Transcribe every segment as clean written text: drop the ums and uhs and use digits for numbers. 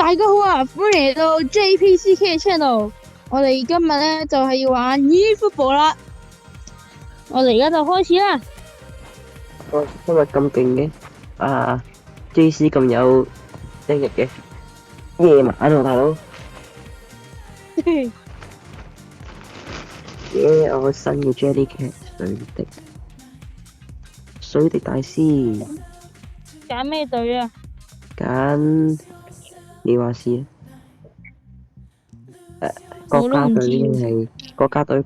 大家好啊，歡迎嚟到 JPCK Channel。我哋今日咧就係要玩 eFootball 啦。我哋而家就開始啦。今日咁勁嘅，JC 咁有精力嘅，夜晚喎大佬。我新嘅 Jellycat 水滴大師。揀咩隊啊？揀你話事啊？國家隊已經係國家隊。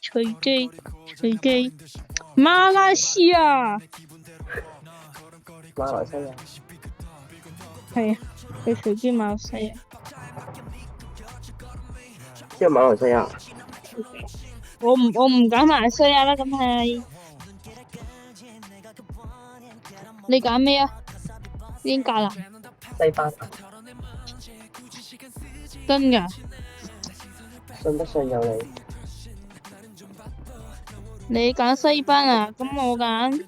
隨機，馬來西亞。馬來西亞。係啊，佢隨機馬來西亞。即係馬來西亞。我唔揀馬來西亞啦，咁係。你揀咩啊？英格蘭。西班牙。真㗎？信不信由你。你揀西班牙，咁我揀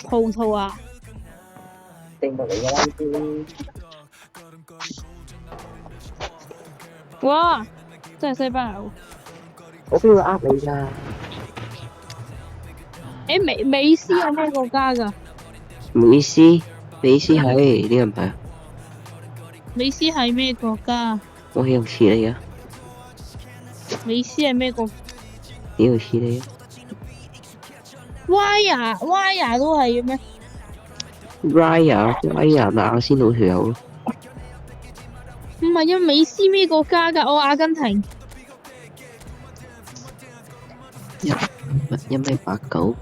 葡萄牙。定落嚟嘅啦先。哇！真係西班牙喎。我邊會呃你㗎？美斯係咩國家㗎？美斯係呢個唔係啊。美斯係咩國家？我係用詞嚟㗎。美斯係咩國？呢個詞嚟㗎。歪牙都係嘅咩 ？Raya 咪阿仙奴條友咯。唔係啊，美斯咩國家㗎？我阿根廷。1米89。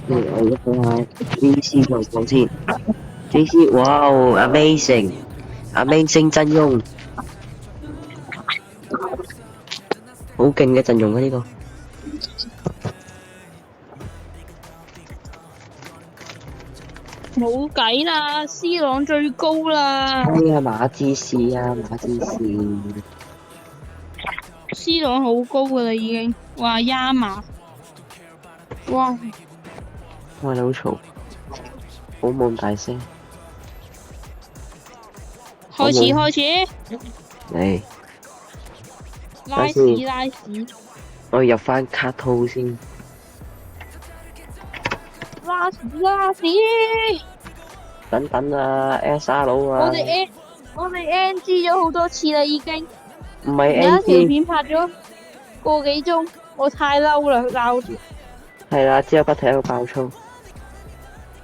我一個係 VC 狀況先 ，JC， 哇哦 ，amazing 陣容，好勁嘅陣容啊呢個。冇計啦 ，C 朗最高啦。係啊，馬志士。C 朗好高㗎啦已經，哇亞馬，哇！你好嘈，好冇咁大聲。開始。嚟。拉屎。我入翻卡套先。拉屎。等啊 ，SR 佬啊。我哋 NG 咗好多次啦已經。唔係 NG。有一條片拍咗個幾鐘，我太嬲啦，鬧住。係啦，之後不停喺度爆粗。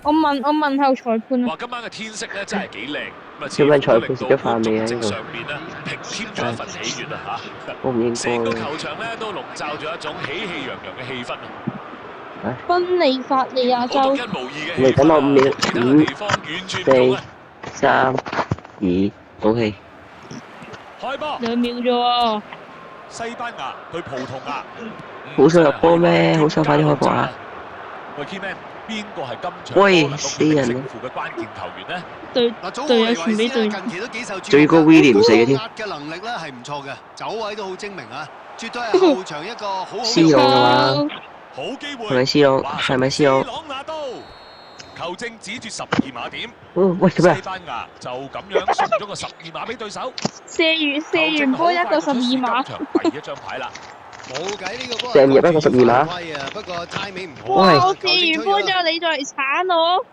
我問候裁判啊。話今晚嘅天色咧真係幾靚，咁樣裁判食咗飯未啊？呢度上面咧平添咗一份喜悅啊嚇！我唔應該。成個球場咧都籠罩咗一種喜氣洋洋嘅氣氛啊！賓利法利亞州。嚟等我5秒，5、4、3、2，好氣。開波。2秒啫喎。西班牙對葡萄牙。好想入波咩？好想快啲開波啊！喂 Keyman， 邊個係今場喂，死人勝負嘅關鍵球員呢？隊友傳俾隊。最高William死嘅添。嘅能力咧係唔錯嘅，走位都好精明啊！絕對係後場一個好好。C 朗啊嘛？好機會。係咪 C 朗？係咪 C 朗？球證指住12碼點。喂，做咩？西班牙就咁樣送咗個12碼俾對手。射完波一個12碼。第一張牌啦。冇計呢個波。射唔入一個12碼。不過 timing 唔好。哇！我射完波之後你再嚟鏟我。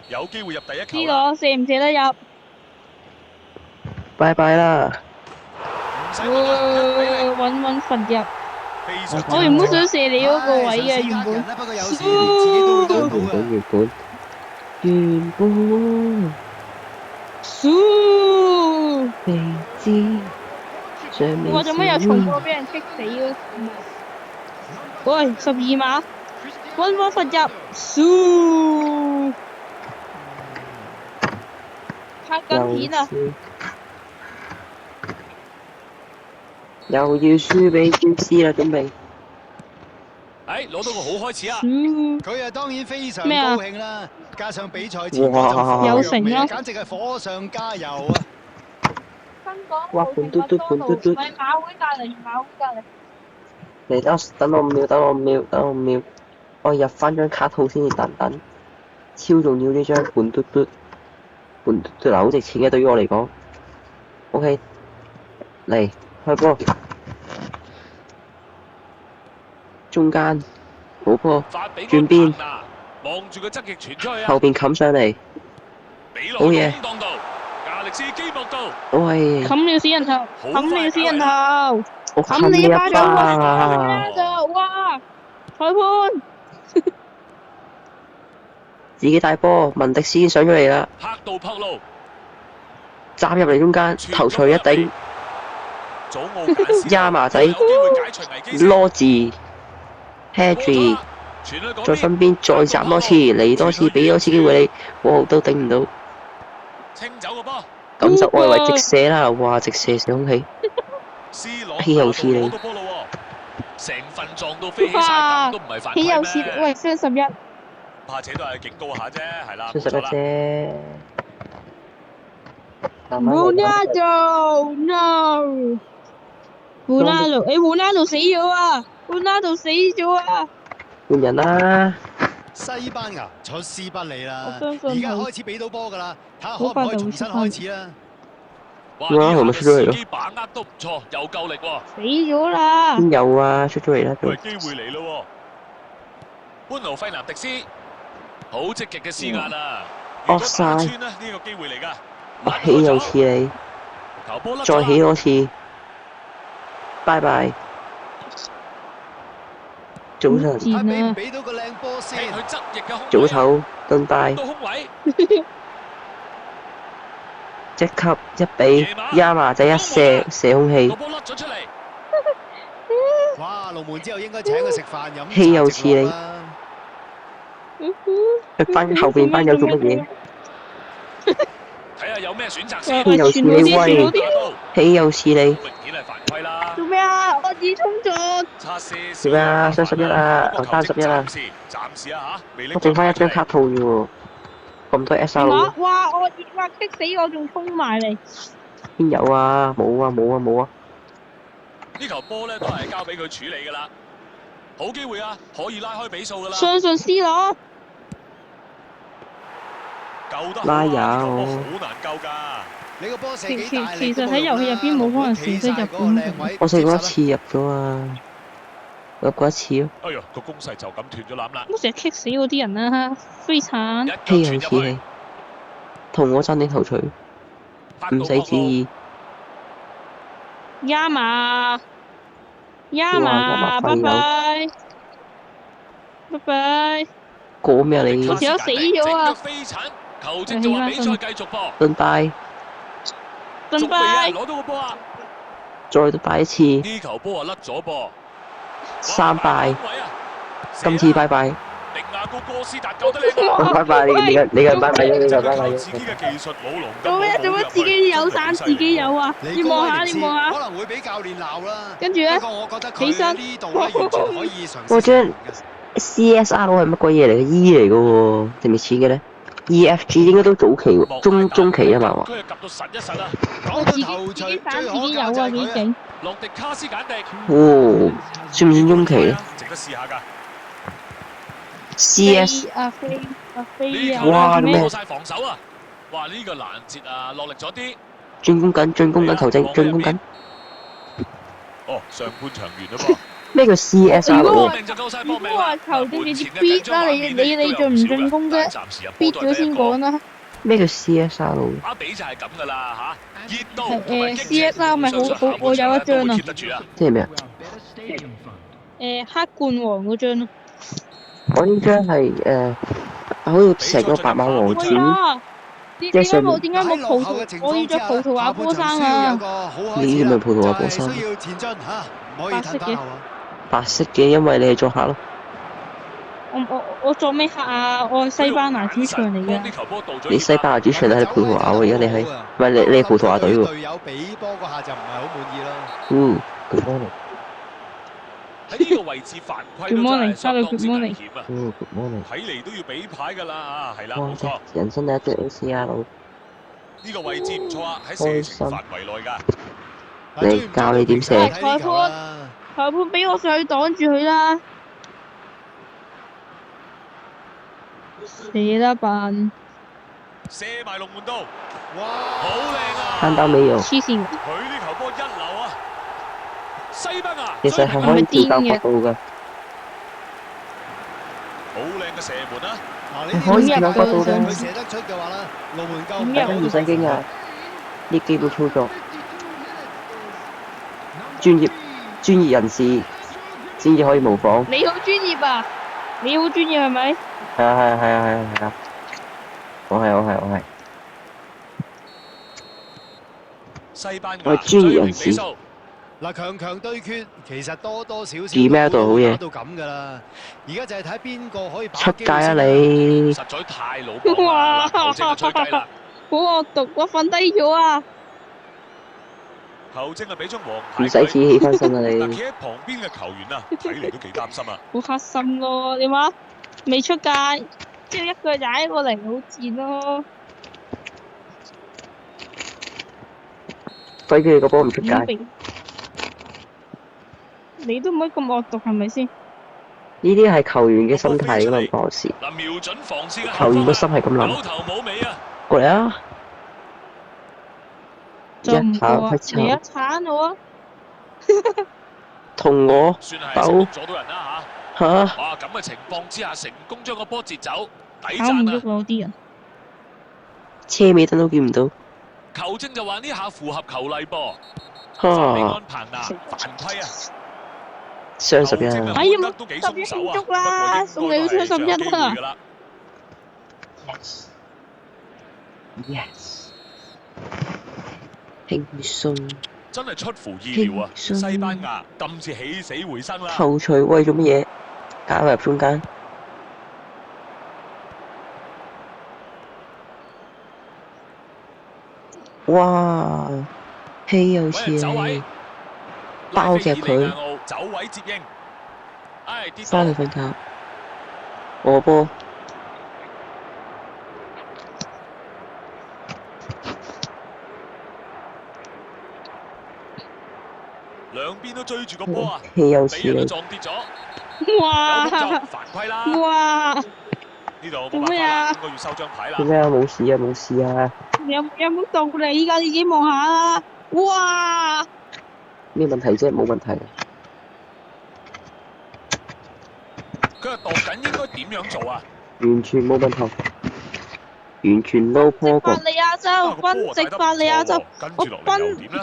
有機會入第一球。知我射唔射得入？拜拜啦！穩罰入。我原本想射你嗰個位嘅原本。原本。未知。我做乜又重播俾人擊死嘅？喂，12碼，穩罰入。拍緊片啊！又要輸俾 JC 啦，準備。攞到個好開始啊！佢啊當然非常高興啦，加上比賽前有成咯，簡直係火上加油啊！哇！半嘟嘟半嘟嘟，咪馬會隔離，馬會隔離。嚟等我5秒，等我5秒，等我5秒，我入翻張卡套先至等，超重要呢張半嘟嘟，半嘟嘟嗱好值錢嘅對於我嚟講。OK， 嚟開波，中間好波，轉邊，望住個側翼傳出去啊！後邊冚上嚟，好嘢，亞力斯基莫道，喂，冚了死人頭，冚了死人頭，我冚你一巴掌啊！哇！裁判，自己帶波，文迪斯上咗嚟啦，黑道撲路，斬入嚟中間，頭槌一頂，祖奧簡斯亞麻仔有機會解除危機先羅字 Hedry， 再分邊再斬多次，嚟多次，俾多次機會你，我都頂唔到。清走個波，咁就外圍直射啦，哇！直射上空氣，豈有此理！成份撞到飛起晒，咁都唔係犯規咩？豈有此理！喂，雙11，怕且都係警告下啫，係啦，雙11冇錯啦。啫。Ronaldo no，Ronaldo，Ronaldo 死咗啊 ！Ronaldo 死咗啊！換人啦！西班牙出師不利啦，我相信而家開始俾到波㗎啦，睇下可唔可以重新開始啦。哇！哇係咪出咗嚟咯司機把握都唔錯，有夠力喎。死咗啦！邊有啊？出咗嚟啦！喂，機會嚟咯喎！般奴費南迪斯好積極嘅施壓啊！如果打穿咧，呢個機會嚟㗎。豈有此理！球波甩再起多次，拜拜。早晨，睇俾唔俾到個靚波先。佢側翼嘅早唞，頓拜，到空位，即刻一比亞麻仔一射空氣個，波甩咗出嚟。哇！龍門之後應該請佢食飯飲豈有此理！啦。佢班後邊班友做乜嘢？睇下有咩選擇先。豈有此理威！豈有此理！明顯係犯規啦。做咩啊？我自衝咗。測試做咩啊？雙11啊，我31啊，暫時啊嚇，未拎我剩翻一張卡套啫喎，咁多 SR 哇！我激死我，仲衝埋嚟。邊有啊？冇啊冇啊冇啊！呢球波咧都係交俾佢處理㗎啦。好機會啊，可以拉開比數㗎啦。相信 C 羅。救得拉有好難救㗎。你個波射幾大力其實喺遊戲入邊冇可能射得入邊。我射過一次入咗啊，入過一次咯。哎呀，個攻勢就咁斷咗攬啦。我成日棘死嗰啲人啦，飛鏟。豈有此理！同我爭啲頭槌，唔使旨意。亞麻，拜拜，拜拜。過咩啊你？我條友死咗啊！球證就話比賽繼續噃。頓拜，拜拜。攞到個波啊！再頓拜一次，呢球波啊甩咗噃。 3拜，今次拜拜。迪亞高哥斯達救得靚拜拜，你嘅拜拜咗，你嘅拜拜咗。自己嘅技術冇龍做咩自己有散自己有啊？你望下，你望下。可能會俾教練鬧啦。跟住咧，不過我覺得佢呢度咧完全可以嘗試。我張 CSR 係乜鬼嘢嚟嘅 ？E 嚟嘅喎，值唔值錢嘅咧 ？EFG 應該都早期喎，中期啊嘛喎。佢係及到實一實啊！我自己散自己有啊，幾勁！洛迪卡斯簡迪。哦，算唔算中期咧？值得試下㗎。 CS 阿飛啊！哇咩破晒防守啊！哇呢個攔截啊落力咗啲。進攻緊，球證進攻緊。哦，上半場完啦噃。咩叫 CSR 如果喎？話球證直接 beat 啦，你進唔進攻啫？beat 咗先講啦。咩叫 CSR？阿比就係咁㗎啦嚇，熱度CSR 咪好，我有一張啊。即係咩啊？黑冠王嗰張咯。 我呢張係好似成個白馬王子，點解冇葡萄？我要着葡萄牙波衫啊！你係咪葡萄牙波衫？白色嘅。白色嘅，因為你係作客咯。我作咩客啊？我係西班牙主場嚟嘅。你西班牙主場係葡萄牙喎，而家你係，唔係你係葡萄牙隊喎。隊友俾波嗰下就唔係好滿意咯。good morning。 喺呢個位置犯規都真係相當之危險啊！ good morning。睇嚟都要俾牌㗎啦啊，係啦，冇錯。人生第一隻 ACR 佬。呢個位置唔錯啊，喺射程範圍內㗎。你教你點射？裁判俾我上去擋住佢啦！射啦笨！射埋龍門度，哇！好靚啊！看到沒有？黐線！佢呢球波一流啊！西班牙其實係可以調校角度㗎，好靚嘅射門啊！嗱，你可以調校角度佢㗎，射得出嘅話咧，龍門夠唔點夠？唔使驚啊！呢基本操作，專業人士先至可以模仿。你好專業啊！你好專業係咪？係啊！我係。西班牙我係專業人士。嗱，強對決其實多少幾咩度好嘢打到咁㗎啦。而家就係睇邊個可以把出界啊機會先啦。你！實在太魯莽啦！球證就吹雞啦，好惡毒，我瞓低咗啊！球證啊俾張黃牌唔使似起翻身啊嗱，你！企喺旁邊嘅球員啊，睇嚟都幾擔心啊！好黑心咯，你話未出界，之後一腳踩過嚟，好賤咯！鬼叫你個波唔出界！你都唔可以咁惡毒係咪先？呢啲係球員嘅心態㗎嘛，唔關我事。嗱，瞄準防線嘅球員個心係咁有諗。頭冇尾啊！過嚟啊！就唔過啊！一下你一鏟我啊！同我算係成功阻到人啦嚇！哇！咁嘅情況之下，成功將個波截走，抵搞唔喐讚啊！嗰啲人。車尾燈都見唔到。球證就話呢下符合球例噃，嚇！比安彭拿犯規啊！雙11啊！哎呀，都幾十一鬆手啊！慶祝啦，送你去雙11啊！ Yes，輕鬆。真係出乎意料啊！輕鬆西班牙今次起死回生啦！後隨為做乜嘢？加入中間。哇！稀有似你，包夾佢，走位接應，唉跌翻去瞓覺。我波。兩邊都追住個波啊！稀有俾人都似你。撞跌咗，哇！有動作犯規啦！哇！呢度冇做辦法啦，咩啊？應該要收張牌啦做。咩啊？冇事啊！冇事啊！有冇道理㗎？你自己望下啦！哇！咩問題啫？冇問題。佢係度緊應該點樣做啊？完全冇問題。完全 no 直 problem。法利亞州，奔直法利亞州，跟住落嚟又點咧？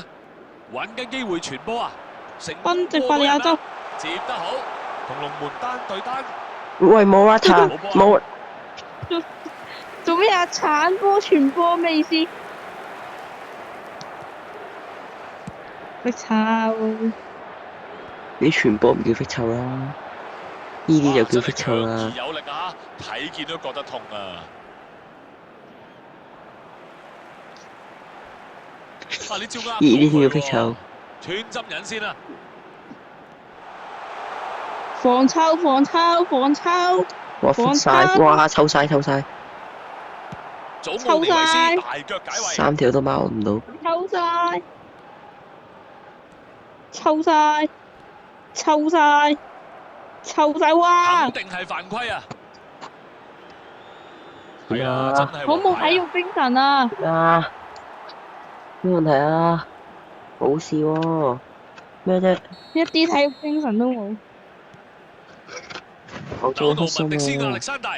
揾緊機會傳波啊！成奔直法利亞州，接得好，同龍門單對單。喂，Morata，冇做咩啊？鏟波傳波咩意思？逼抄！你傳波唔叫逼臭啦，呢啲就叫逼臭哇真係強啦而。有力啊！睇見都覺得痛啊！啊！呢招啱呢啲叫逼臭。斷針引線啊！防抄！哇！覆晒，哇！抽晒，祖奧尼維斯大腳解圍， 3條都貓唔到。抽晒！哇！肯定係犯規啊！係啊，真係好冇體育精神啊！啊！咩問題啊？冇事喎。咩啫？一啲體育精神都冇。球紐奴證黑文迪斯亞歷心山大，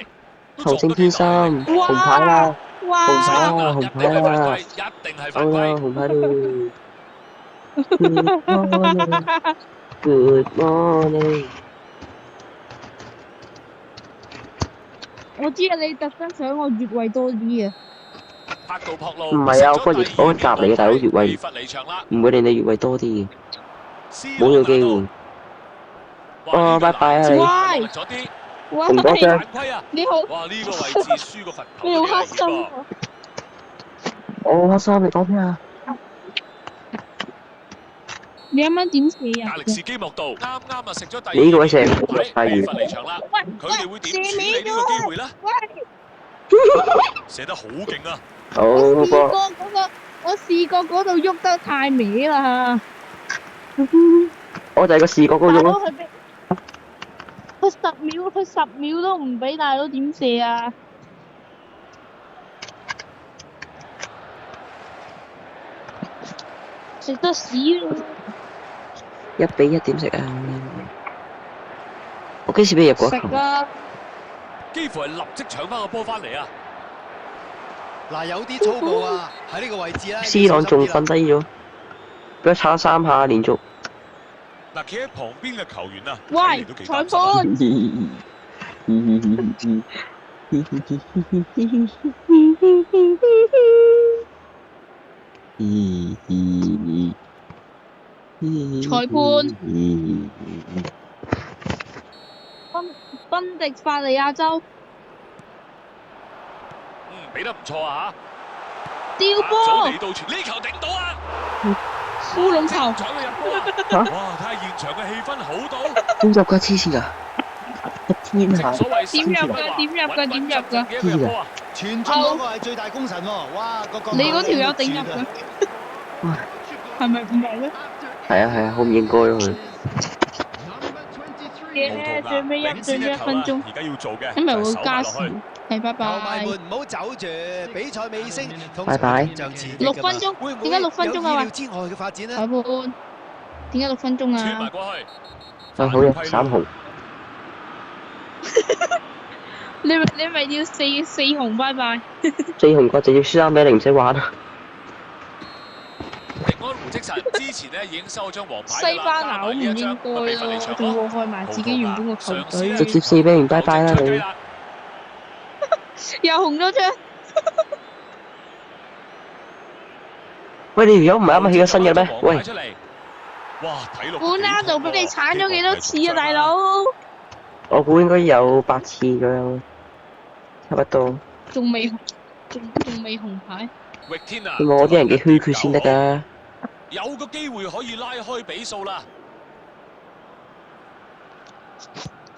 球證偏心，紅牌啦！哇！紅牌啦！紅牌啦！一定係犯好啦，規。紅牌啦！Good morning。我知啊，你特登想我越位多啲啊！拍到撲路，唔係啊，我夾你嘅大佬越位，罰離場啦，唔會令你越位多啲嘅，冇冇呢個機會。哦，拜拜啊你！喂咗啲哇！紅波張犯規啊！你好，哇！呢個位置輸個罰球你好黑都幾危險喎。心啊！我黑心，你講咩啊？你啱啱點射入亞力士基莫道啱啱啊食咗第二你呢個位射牌太遠罰離場啦。喂佢哋會點處理呢個機會咧？射得好勁啊！我試過好波，嗰個，我試過嗰度喐得太歪啦，我就係個視覺嗰大種咯。佬佢俾佢十秒都唔俾大佬點射啊！食得屎咯！ 1-1點食啊？我幾時俾入過一球？食啦！幾乎係立即搶翻個波翻嚟啊！嗱，有啲粗暴啊，喺呢個位置咧。 C 朗仲瞓低咗，俾佢炒3下連續。嗱，企喺旁邊嘅球員啊，喂睇嚟都幾擔心裁判賓迪法利亞州俾得唔錯啊吊早波嚟到傳呢球頂到啊！烏龍球，搶佢入波啊！哇，睇下現場嘅氣氛好到，點入㗎？黐線㗎！一天下正所謂點入㗎？點入㗎？點入㗎？嘅一個入波啊！傳中嗰個係最大功臣喎！哇，個角度你嗰條友頂入㗎？係咪唔係咧？係啊，好唔應該咯佢。嘅最尾1分鐘，而家要做嘅，因為會就係加時守埋落去。係拜球迷拜。們唔好走住，比賽尾聲通拜拜常像刺激㗎嘛6分鐘會唔會點解6分鐘啊有意料之外嘅發展呢？裁判點解6分鐘穿埋啊？過去，好嘢，3紅。你咪要四紅拜拜。 4紅個直接輸3-0，唔使玩啦。迪安胡積臣之前咧已經收咗張黃牌西班牙好唔應該咯，仲禍害埋自己原本個球隊，直接4-0，拜拜啦你。又紅咗張。喂，你條友唔係啱啱起咗身嘅咩？喂，哇，睇落本拉度俾你鏟咗幾多次啊，大佬？我估應該有8次左右，差不多。仲未紅牌。域天啊！我啲人嘅虛缺先得㗎。有個機會可以拉開比數啦。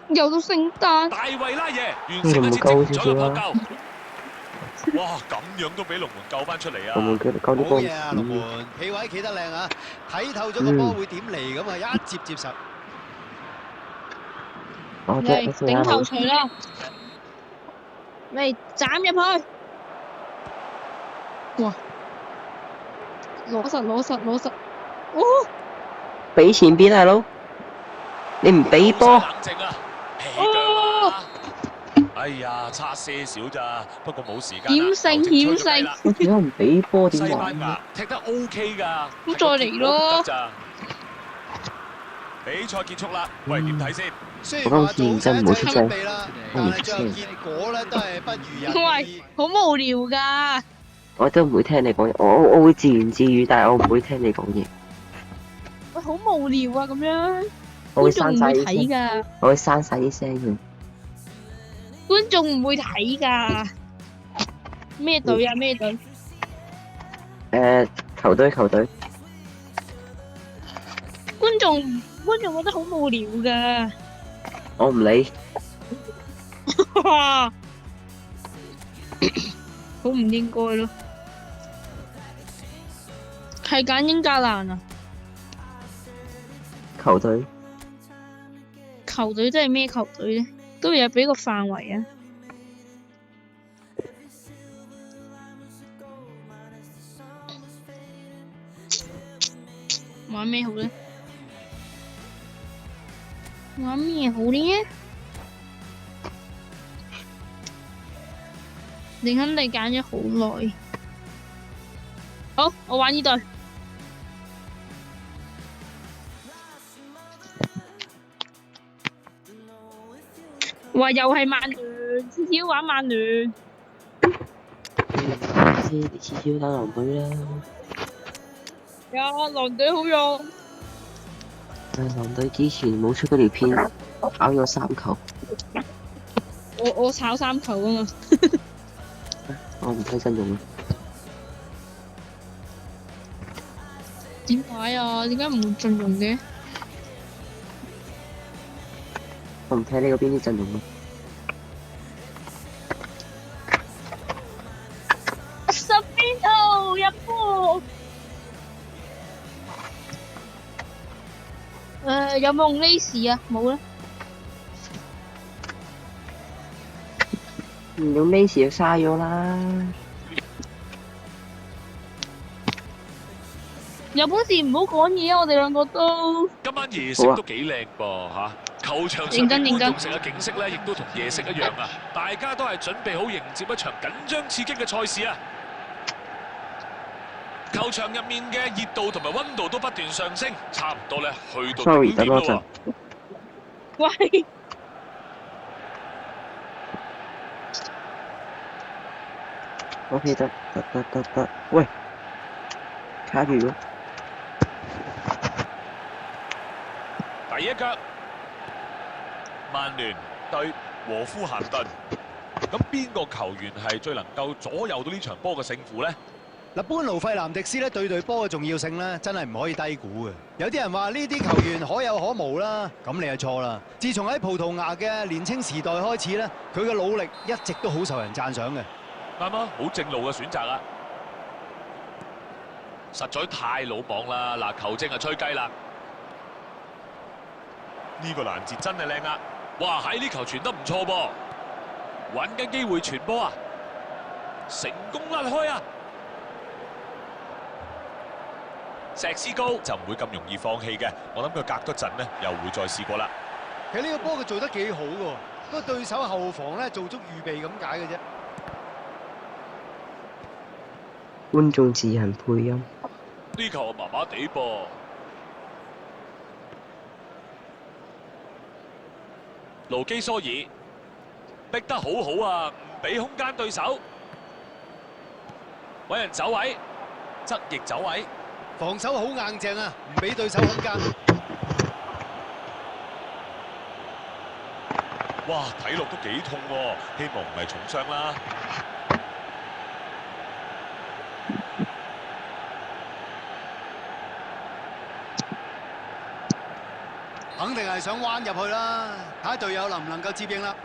又到聖誕。大衛拉耶完成一次精準嘅撲救。哇！咁樣都俾龍門救翻出嚟啊！龍門救啲波好嘢啊，龍門企位企得靚啊，睇透咗個波會點嚟咁啊，一接實。嚟頂頭錘啦！嚟斬入去！哇！攞實！哦！俾前邊大佬，你唔俾波？冷靜啊！起腳啊！哎呀，差些少咋，不過冇時間。險勝！我點解唔俾波？點西班玩牙踢得 OK 㗎。咁再嚟咯！比賽結束啦，喂，點睇先？雖然話做晒一切準備啦，但係最後結果咧都係不如人意。喂，好無聊㗎！我都唔會聽你講嘢，我會自言自語，但係我唔會聽你講嘢。喂，好無聊啊！咁樣，我會觀眾唔會刪晒啲聲，睇㗎。我會刪晒啲聲佢。觀眾唔會睇㗎。咩隊啊？咩隊？球隊。觀眾覺得好無聊㗎。我唔理。哇！好唔應該咯。係揀英格蘭啊？球隊。球隊即係咩球隊咧？都有俾個範圍啊！玩咩好咧？你肯定揀咗好耐。好，我玩呢隊。話又係曼聯，次次玩曼聯。次次打狼隊啦。有狼隊好用。狼隊之前冇出嗰條片，炒咗3球。我炒3球啊嘛。我唔睇陣容啊。點解啊？點解唔會陣容嘅？我唔睇你嗰邊啲陣容啊。10有冇用呢時啊？冇啦。唔用呢時就嘥咗啦。有本事唔好講嘢啊！我哋兩個都。今晚夜色都幾靚噃嚇，球場上面觀眾席嘅景色咧，亦都同夜色一樣啊！大家都係準備好迎接一場緊張刺激嘅賽事啊！球場入面嘅熱度同埋溫度都不斷上升，差唔多咧去到頂點咯喎。喂。OK 得，喂，卡住咗。第一腳，曼聯對和夫咸頓，咁邊個球員係最能夠左右到呢場波嘅勝負呢？嗱，般奴費南迪斯咧對隊波嘅重要性咧，真係唔可以低估嘅。有啲人話呢啲球員可有可無啦，咁你係錯啦。自從喺葡萄牙嘅年青時代開始咧，佢嘅努力一直都好受人讚賞嘅。啱啊，好正路嘅選擇啊！實在太魯莽啦！嗱，球證就吹雞啦。呢個攔截真係靚啊！哇，喺呢球傳得唔錯噃，揾緊機會傳波啊！成功甩開啊！石斯高就唔會咁容易放棄嘅，我諗佢隔多陣呢，又會再試過啦。其實呢個波佢做得幾好㗎，不過對手後防咧做足預備咁解嘅啫。觀眾自行配音。呢球麻麻地噃。盧基蘇爾逼得好好啊，唔俾空間對手，揾人走位，側翼走位，防守好硬淨啊，唔俾對手空間。哇，睇落都幾痛喎，希望唔係重傷啦。肯定係想彎入去啦，睇下隊友能唔能夠接應啦。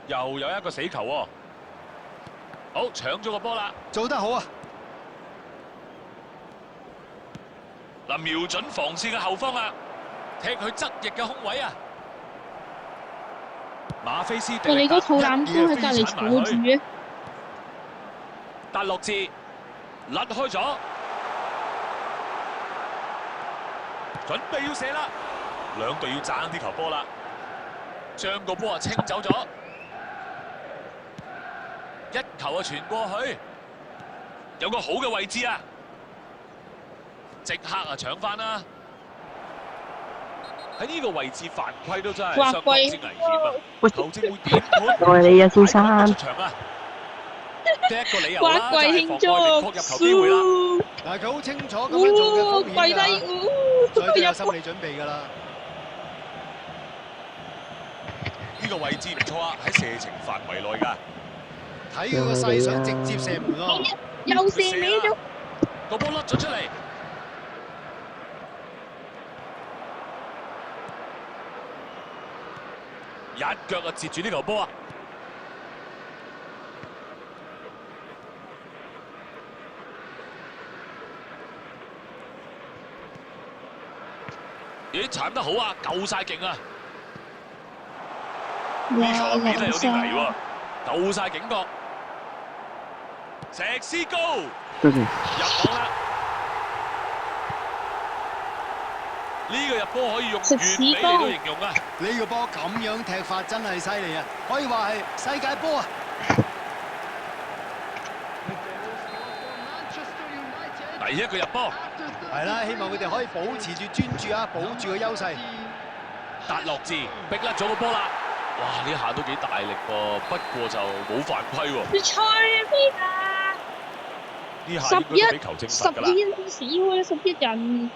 又有一個死球喎，好搶咗個波啦，做得好啊！嗱，瞄準防線嘅後方啊，踢去側翼嘅空位啊，馬菲斯我哋個肚腩都喺隔離坐住嘅。達洛治甩開咗，準備要射啦，兩隊要爭啲球波啦，將個波啊清走咗，一球啊傳過去，有個好嘅位置啊，即刻啊搶翻啦！喺呢個位置犯規都真係相當之危險啊！球證會點判？愛你啊，先生。出場啊！第一個理由啦，就係防外力確入球機會啦。嗱，佢好清楚咁樣做嘅風險㗎，跪低，所以都有心理準備㗎啦。呢個位置唔錯啊，喺射程範圍內㗎。睇佢個勢想直接射門喎，又射你咗，個波甩咗出嚟，一腳啊截住呢球波啊！咦，鏟得好啊，夠晒勁啊！呢球入面咧有啲危喎，夠晒警覺。石斯高入網啦！呢個入波可以用完美嚟到形容啊！呢個波咁樣踢法真係犀利啊，可以話係世界波啊！第一個入波，係啦，希望佢哋可以保持住專注啊，保住個優勢。達洛治逼甩咗個波啦！哇，呢下都幾大力噃，不過就冇犯規喎。你吹邊啊？呢下應該俾球證罰㗎啦。11少啊，11人。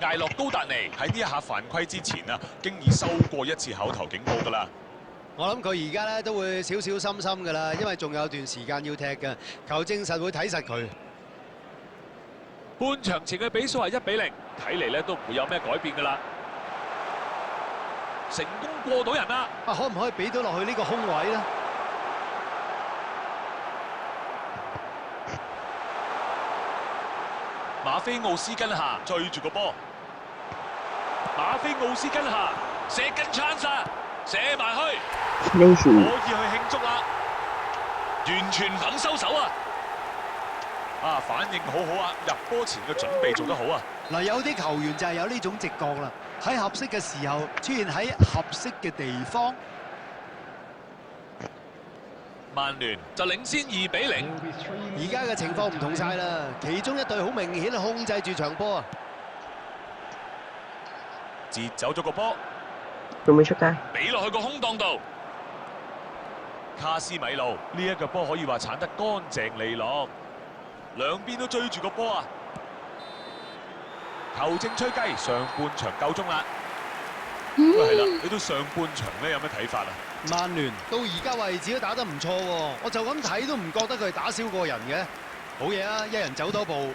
艾洛高達尼喺呢一下犯規之前啊，經已收過一次口頭警告㗎啦。我諗佢而家咧都會小小心心㗎啦，因為仲有段時間要踢嘅，球證實會睇實佢。半場前嘅比數係1-0，睇嚟咧都唔會有咩改變㗎啦。成功過到人啦。啊，可唔可以俾到落去呢個空位咧？馬菲奧斯根下追住個波，馬菲奧斯根下射緊 chance 啊，射埋去，呢時可以去慶祝啦，完全唔肯收手啊！啊，反應好好啊，入波前嘅準備做得好啊！嗱，有啲球員就係有呢種直覺啦，喺合適嘅時候出現喺合適嘅地方。曼聯就領先2-0。而家嘅情況唔同晒啦，其中一隊好明顯係控制住場波啊！截走咗個波，仲未出街，俾落去個空檔度。卡斯米路呢一個波可以話鏟得乾淨利落，兩邊都追住個波啊！球證吹雞，上半場夠鐘啦。喂，係啦，去到上半場咧，有咩睇法啊？曼聯到而家為止都打得唔錯喎，我就咁睇都唔覺得佢係打少個人嘅，好嘢啊！一人走多步。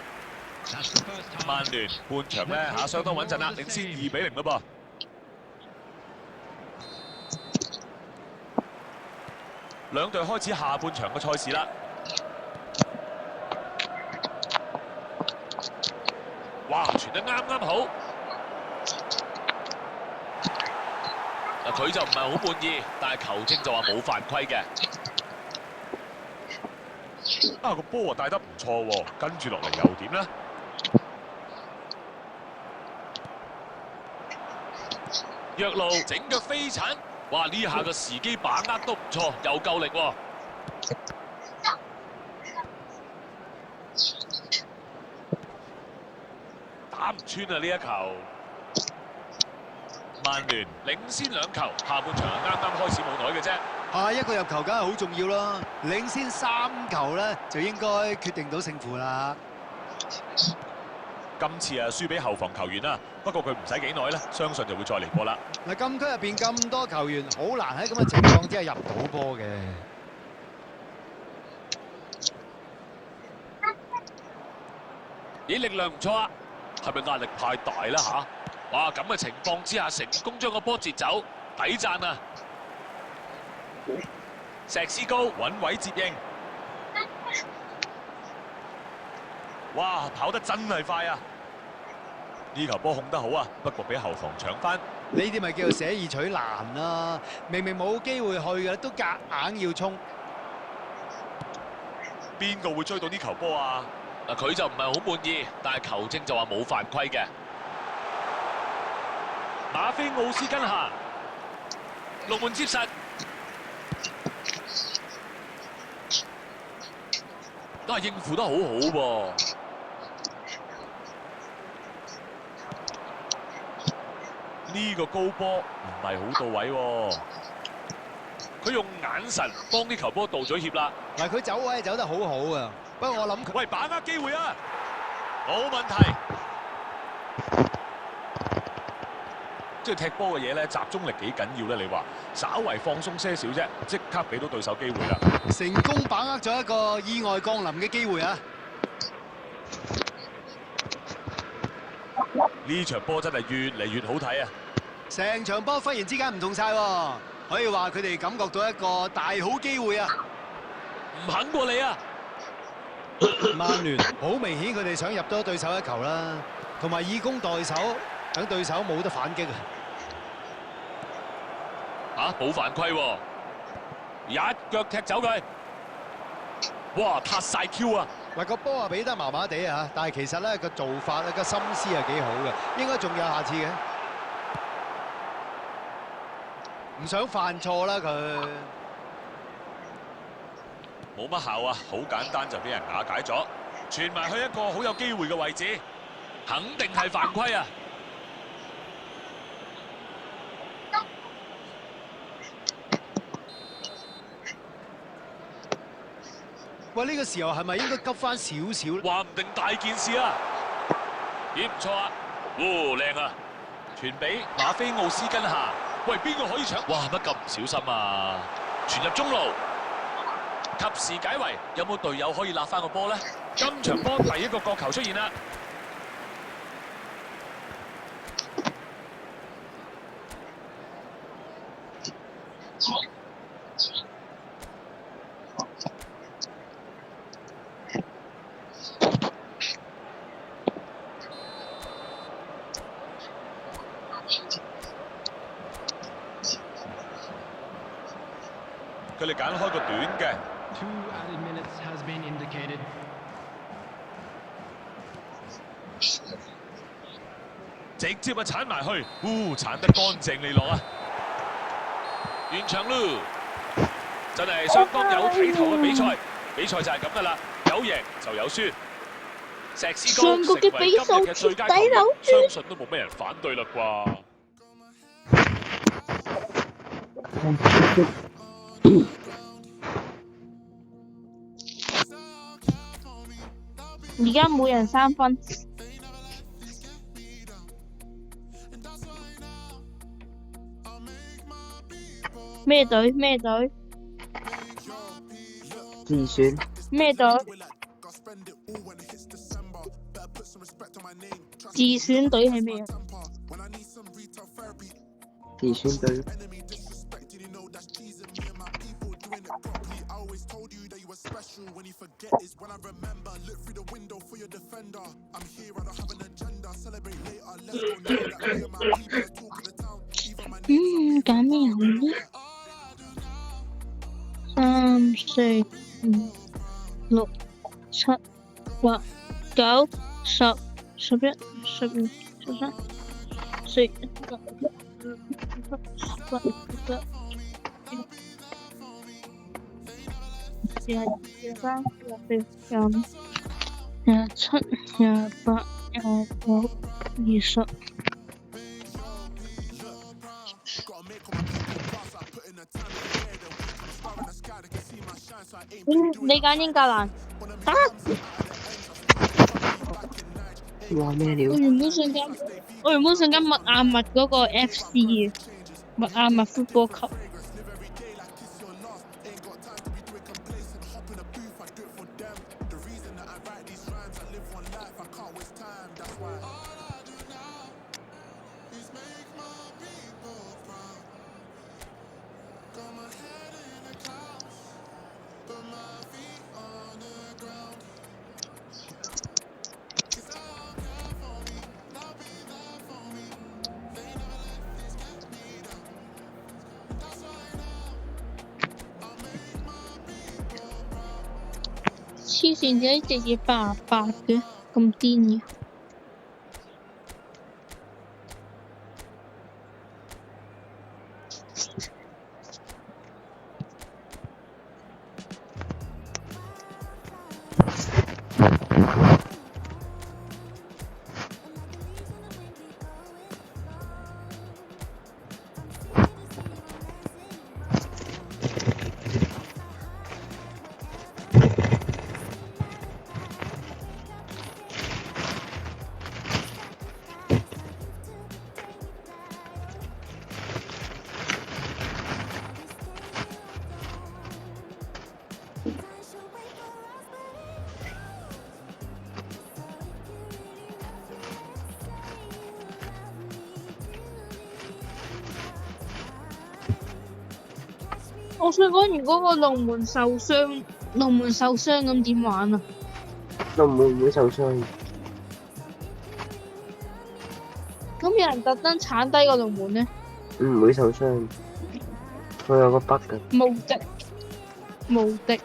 曼聯半場咧相當穩陣啦，領先2-0咯噃。兩隊開始下半場嘅賽事啦。哇，傳得啱啱好。嗱，佢就唔係好滿意，但係球證就話冇犯規嘅。啊，個波啊帶得唔錯喎，跟住落嚟又點咧？約路整腳飛鏟，哇！呢下個時機把握都唔錯，又夠力喎。打唔穿啊！呢一球。曼聯領先2球，下半場啱啱開始冇耐嘅啫。下一個入球梗係好重要啦，領先3球咧就應該決定到勝負啦。今次啊輸俾後防球員啦，不過佢唔使幾耐咧，相信就會再嚟過啦。嗱，禁區入邊咁多球員，好難喺咁嘅情況之下入到波嘅。咦，力量唔錯啊，係咪壓力太大啦嚇？哇！咁嘅情況之下，成功將個波截走，抵讚啊！石斯高揾位接應，哇！跑得真係快啊！呢球波控得好啊，不過俾後防搶翻。呢啲咪叫做捨易取難啦！明明冇機會去嘅，都夾硬要衝。邊個會追到呢球波啊？嗱，佢就唔係好滿意，但係球證就話冇犯規嘅。馬菲奧斯根下，龍門接實，都係應付得好好噃。呢個高波唔係好到位喎，佢用眼神幫啲球波道咗歉啦。嗱，佢走位走得好好啊，不過我諗佢喂，把握機會啊，冇問題。即係踢波嘅嘢咧，集中力幾緊要咧？你話稍為放鬆些少啫，即刻俾到對手機會啦。成功把握咗一個意外降臨嘅機會啊！呢場波真係越嚟越好睇啊！成場波忽然之間唔同晒喎，可以話佢哋感覺到一個大好機會啊！唔肯過你啊！曼聯好明顯佢哋想入多對手一球啦，同埋以攻代守，等對手冇得反擊啊！冇犯規喎，一腳踢走佢。哇！撻晒 Q 啊！嗱，個波啊俾得麻麻地啊，但係其實咧個做法咧個心思係幾好嘅，應該仲有下次嘅。唔想犯錯啦佢。冇乜效啊，好簡單就俾人瓦解咗，傳埋去一個好有機會嘅位置，肯定係犯規啊！喂，呢個時候係咪應該急翻少少咧？話唔定大件事啊！咦，唔錯啊！靚啊！傳俾馬菲奧斯根下，喂，邊個可以搶？哇，乜咁唔小心啊！傳入中路，及時解圍，有冇隊友可以立翻個波咧？今場波第一個角球出現啦！佢哋揀開個短嘅， 2 added minutes has been indicated. 直接啊鏟埋去，鏟得乾淨利落啊！完場咯，真係相當有睇頭嘅比賽。比賽就係咁噶啦，有贏就有輸。石屎高成為今日嘅最佳球員，相信都冇咩人反對啦啩。而家每人3分。咩隊？咩隊？自選咩隊？自選隊係咩啊？自選隊揀咩好呢？3、4、5、6、7、8、9、10、11、12、13、14、15、16、17、18、19、20、21、22、23、24、25、27、28、29、20。你揀英格蘭得？哇咩料？我原本想揀麥亞密嗰個 FC 嘅麥亞密 football club。黐線嘅，直接88嘅，咁癲嘅。我想講，如果個龍門受傷咁點玩啊？龍門唔會受傷，咁有人特登鏟低個龍門呢？唔會受傷。佢有個筆㗎。無敵。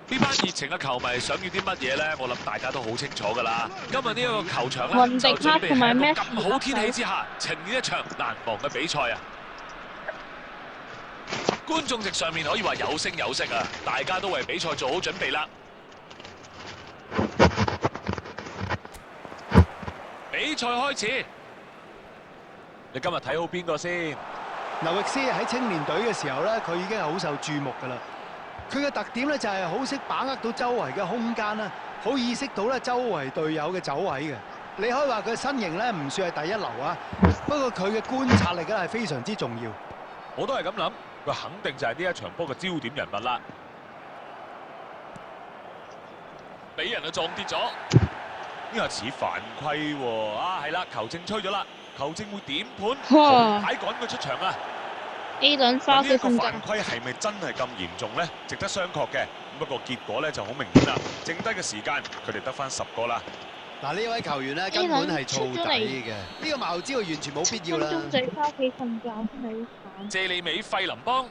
呢班熱情嘅球迷想要啲乜嘢咧？我諗大家都好清楚㗎啦。今日呢一個球場咧，雲迪克就準備同埋咩喺一個咁好天氣之下，呈現一場難忘嘅比賽啊！觀眾席上面可以話有聲有色啊！大家都為比賽做好準備啦。比賽開始，你今日睇好邊個先？劉易斯喺青年隊嘅時候咧，佢已經係好受注目㗎啦。佢嘅特點咧就係好識把握到周圍嘅空間啦，好意識到咧周圍隊友嘅走位嘅。你可以話佢身形咧唔算係第一流啊，不過佢嘅觀察力咧係非常之重要。我都係咁諗，佢肯定就係呢一場波嘅焦點人物啦。俾人啊撞跌咗，呢個似犯規喎！啊係啦，球證吹咗啦，球證會點判？紅牌趕佢出場啊！ A 輪翻屋呢一個企瞓覺。犯規係咪真係咁嚴重呢？值得商榷嘅。不過結果呢就好明顯啦，剩低嘅時間佢哋得翻10個啦。嗱，呢位球員咧根本係燥底嘅，呢個茅招完全冇必要啦。鐘仔翻屋企瞓覺真係好慘。謝利美費林邦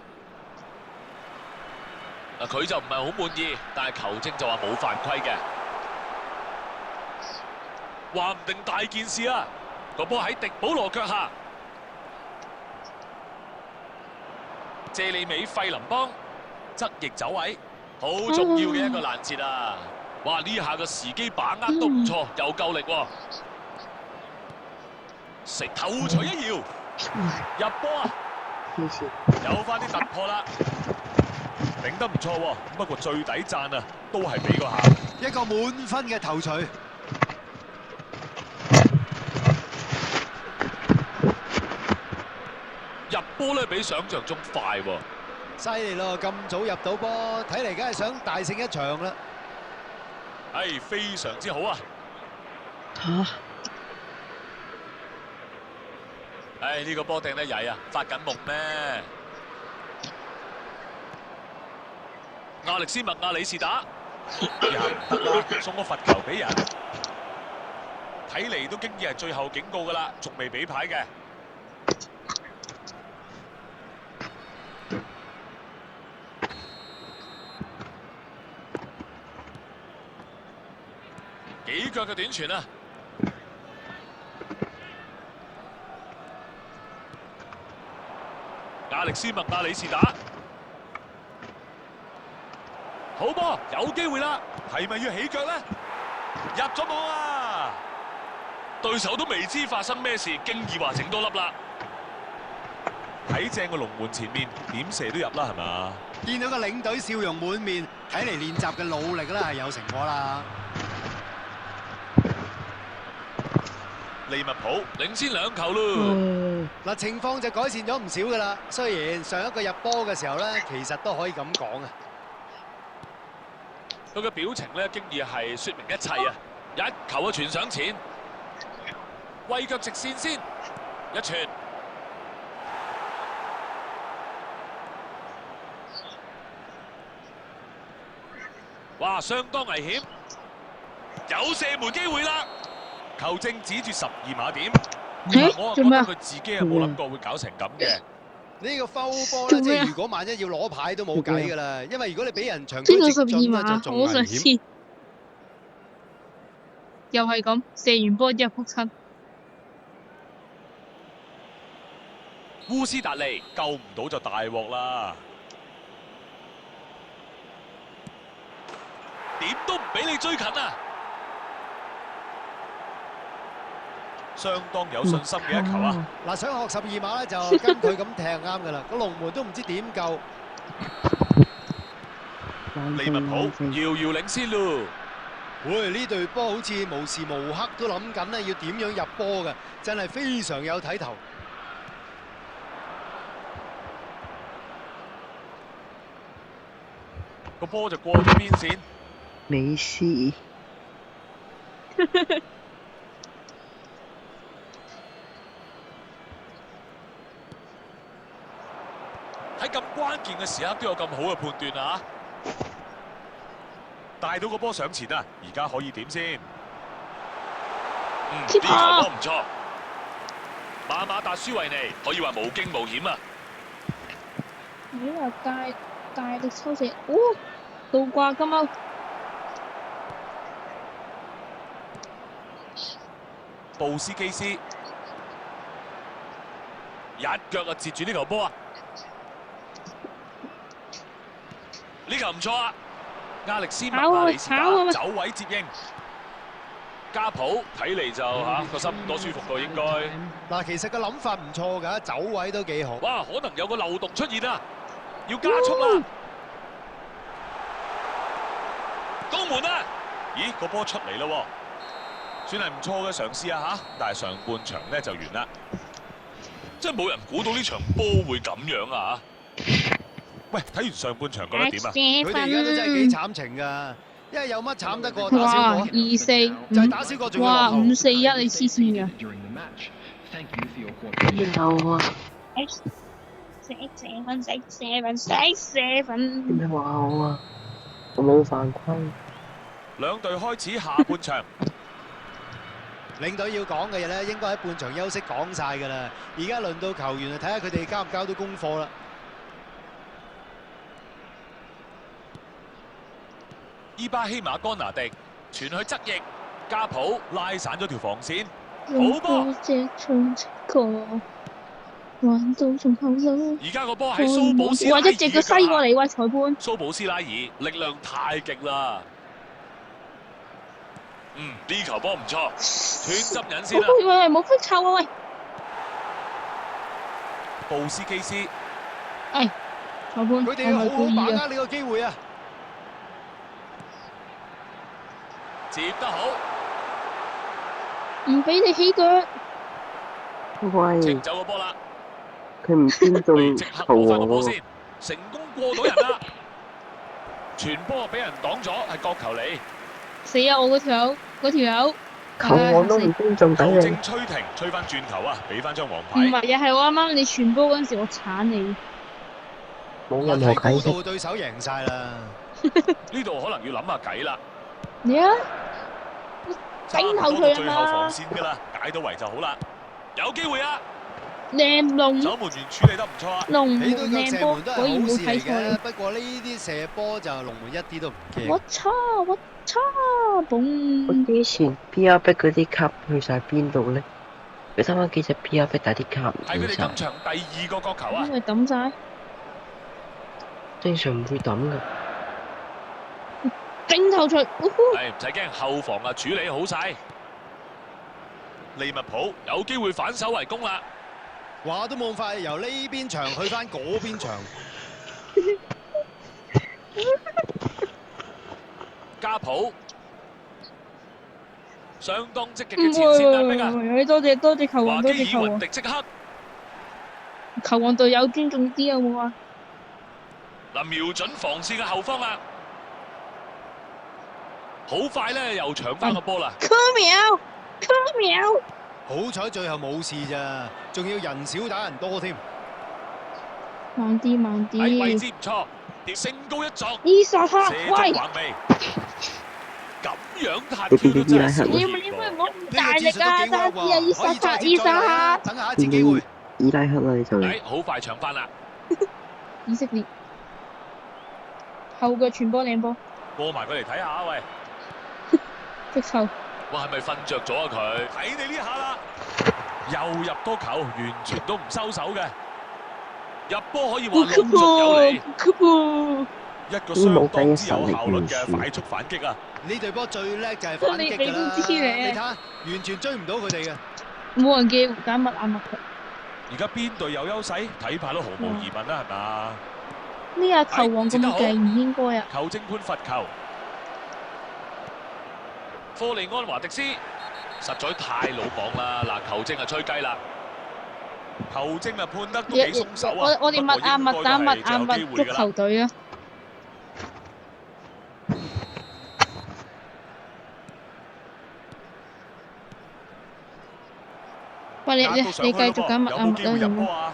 嗱，佢就唔係好滿意，但係球證就話冇犯規嘅，話唔定大件事啊！個波喺迪保羅腳下，謝利美費林邦側翼走位，好重要嘅一個攔截啊！哇！呢下個時機把握都唔錯，又夠力喎，食頭槌一搖，入波啊！有翻啲突破啦，頂得唔錯喎。不過最抵讚啊，都係俾個下一個滿分嘅頭槌。入波咧，比想象中快喎。犀利咯！咁早入到波，睇嚟梗係想大勝一場啦。係非常之好啊！唉，呢個波掟得曳啊，發緊夢咩？亞力斯麥亞里士打又唔得啦，送個罰球俾人，睇嚟都經已係最後警告㗎啦，仲未俾牌嘅。幾腳嘅短傳啊！亞力斯麥亞里士打，好波，有機會啦，係咪要起腳咧？入咗網啊！對手都未知發生咩事，經已話整多粒啦。睇正個龍門前面，點射都入啦，係嘛？見到個領隊笑容滿面，睇嚟練習嘅努力咧係有成果啦。利物浦領先2球咯。嗱，情況就改善咗唔少噶啦。雖然上一個入波嘅時候咧，其實都可以咁講啊。佢嘅表情咧，經已係説明一切啊！一球啊傳上前，揮腳直線先，一傳。哇，相當危險，有射門機會啦！球證指住12碼點，我覺得佢自己係冇諗過會搞成咁嘅。呢個foul波咧，即係如果萬一要攞牌都冇計㗎啦，因為如果你俾人長知道驅直12進咧，就碼，仲危我想險。試。又係咁，射完波之後撲親。烏斯達利救唔到就大鑊啦！點都唔俾你追近啊！相當有信心嘅一球啊！嗱，想學12碼咧，就跟佢咁踢啱㗎啦。個龍門都唔知點救。利物浦遙遙領先咯！喂，呢隊波好似無時無刻都諗緊咧，要點樣入波嘅，真係非常有睇頭。個波就過咗邊線。美斯喺咁關鍵嘅時刻都有咁好嘅判斷啊！帶到個波上前啊！而家可以點先？呢球波唔錯，馬馬達舒維尼可以話無驚無險啊！你話大力抽射，哦，倒掛金鈎。布斯基斯一腳啊截住呢球波啊！呢球唔錯啊！亞力斯麥亞里士打走位接應，加普睇嚟就個心唔多舒服喎應該。嗱，其實個諗法唔錯㗎，走位都幾好。哇，可能有個漏洞出現啊！要加速啦！攻門啊！咦，個波出嚟啦喎！算係唔錯嘅嘗試啊嚇，但係上半場咧就完啦，真係冇人估到呢場波會咁樣啊！喂，睇完上半場覺得點啊？佢哋而家都真係幾慘情㗎，因為有乜慘得過打少哇個？ 2-4，就係打少個仲要哇落後。 5-4-1，你黐線㗎！during the match. Thank you for your cooperation. 有啊，點解話我啊？我冇犯規。兩隊開始下半場。領隊要講嘅嘢咧，應該喺半場休息講晒㗎啦。而家輪到球員啊，睇下佢哋交唔交到功課啦。伊巴希馬干拿迪傳去側翼，加普拉散咗條防線。用多隻唱情歌，玩到仲後腦。而家個波喺蘇保斯拉爾或者隻腳西過嚟喂，裁判。蘇保斯拉爾力量太勁啦。呢球波唔錯，斷執引先啦。喂，冇分臭啊喂！布斯基斯，裁判，佢哋要好好把握呢個機會啊！接得好，唔俾你起腳。喂，清走個波啦。佢唔尊重即刻球攞翻個王喎。波先，成功過到人啦。傳波俾人擋咗，係角球嚟。死啊！我嗰條友。球王都唔尊重球緊你。證吹停，吹翻轉頭啊，俾翻張黃唔牌。係啊，係我啱啱你傳波嗰陣時，我鏟你。冇任何睇高解釋。度對手贏晒啦。呢度可能要諗下計啦。你啊，頂頭佢啊嘛最後防線㗎啦，解到圍就好啦。有機會啊！靚龍守門員處理得唔錯啊！龍門起到腳靚波，射門都係果然好事嚟冇睇錯嘅，不過呢啲射波就龍門一啲都唔我驚。操，我嘣！之前 P.R. 逼嗰啲卡去晒邊度咧？佢三番幾隻 P.R. 逼，但係啲卡唔係佢哋見晒今。場第2個角球啊！因為抌晒，正常唔會抌噶。頂頭錘，唔使驚，後防啊處理好晒。利物浦有機會反手為攻啦！話都冇咁快，由呢邊場去翻嗰邊場。加普相當積極嘅前線壓迫啊！多謝球王，華多謝球王基爾雲迪，即刻球王隊友尊重啲好冇啊！嗱，瞄準防線嘅後方啊！好快咧，又搶翻個波啦！喵，好彩最後冇事咋，仲要人少打人多添。慢啲，喺位置唔錯，升高一撞，伊薩克，射中喂，橫眉，咁樣彈你跳都真係少你見唔好喎。咁大力啊！揸啲啊，伊薩克，等下一次機會。伊拉克啦，你就嚟。好快搶翻啦！以色列後腳傳波靚波，過埋佢嚟睇下喂！即臭。哇，係咪瞓着咗啊佢？睇你呢下啦，又入多球，完全都唔收手嘅。入波可以話龍足有理，一個相當之有效率嘅快速反擊啊！呢隊波最叻就係反擊㗎啦。你睇下，完全追唔到佢哋嘅。冇人叫揀乜眼物而家邊隊有優勢？睇怕都毫無疑問啦，係嘛？呢下球王咁勁，唔應該啊！球證判罰球，科利安華迪斯實在太魯莽啦！嗱，球證啊吹雞啦，球證啊判得都幾鬆手啊！我哋密打足球隊啊！喂，你繼續揀密入波啊！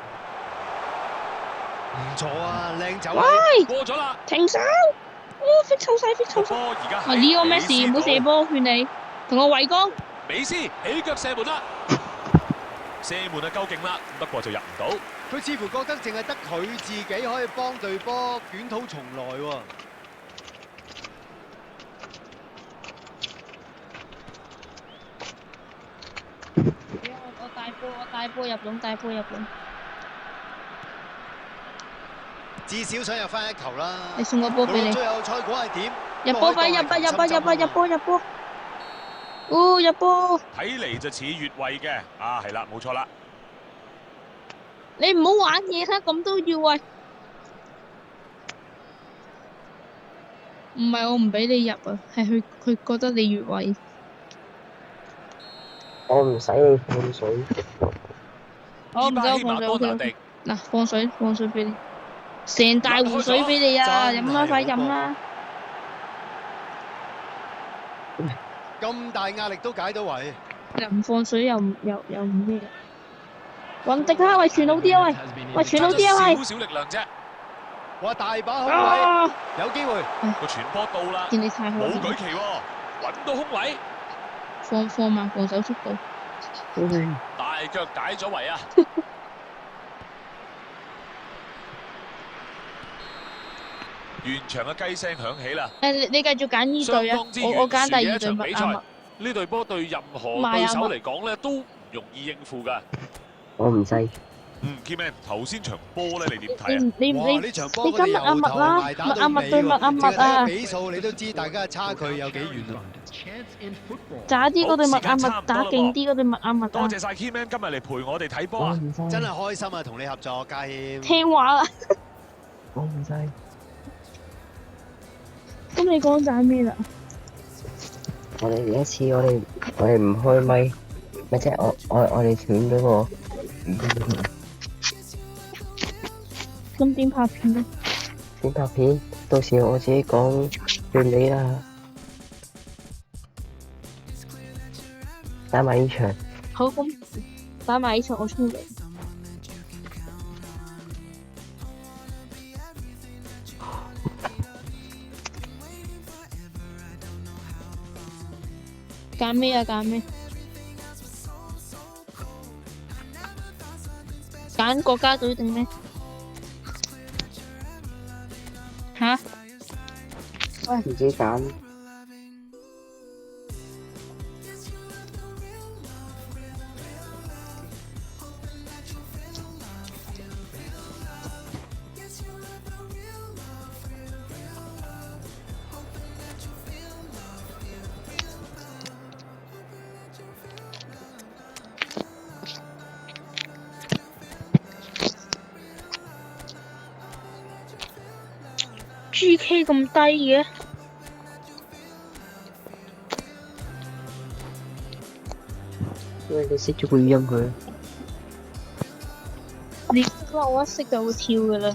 唔錯啊，靚走。喂，過咗啦，停手！飛臭晒！波而家呢個咩事？唔好射波，勸你同我圍攻。美斯起腳射門啦，射門啊夠勁啦，不過就入唔到。佢似乎覺得淨係得佢自己可以幫隊波捲土重來喎。我大波入籠。至少想入翻一球啦。你送個波俾你。最後賽果係點？入波快入波！哦，入波！睇嚟就似越位嘅，啊係啦，冇錯啦。你唔好玩嘢啦，咁都要喂。唔係我唔俾你入啊，係佢覺得你越位。我唔使你放水。我唔使我放水 OK。嗱，放水俾你，成大壺水俾你啊！飲啦，快飲啦！咁大壓力都解到圍。又唔放水又唔咩？雲迪克喂，傳好啲啊喂，喂傳好啲啊喂少，少力量啫，哇！大把空位，啊！有機會。個傳波到啦，見你太好啦，冇舉旗喎，揾到空位，放慢防守速度，大腳解咗圍啊！完場嘅雞聲響起啦，你繼續揀呢相隊啊，當之我揀懸殊嘅一第二隊場比賽。麥亞麥，呢隊波對任何邁阿密對手嚟講咧都唔容易應付㗎。我唔制。Keyman 頭先場波咧，你點睇啊？哇！你你呢場波佢哋你跟麥亞由頭麥啦，麥挨打到尾亞麥對麥亞喎，淨係睇麥啊個，比數你都知大家嘅差距有幾遠啦。 Chance in football. 渣啲嗰隊麥亞好時間差麥打唔多啦喎勁啲嗰隊麥亞麥啊，多謝晒 Keyman 今日嚟陪我哋睇波啊！我唔制。真係開心啊，同你合作，家謙。聽話啦。我唔制。咁你講揀咩啦？我哋有一次我哋唔開咪，咪即係我哋斷咗個語音。咁點拍片咧？先拍片，到時我自己講勸你啦。打埋呢場，好咁打埋呢場我沖涼。揀咩啊？揀咩？揀國家隊定咩？吓？自己揀。GK 咁低嘅？因為你識咗個語音佢。你話我一識就會跳噶啦。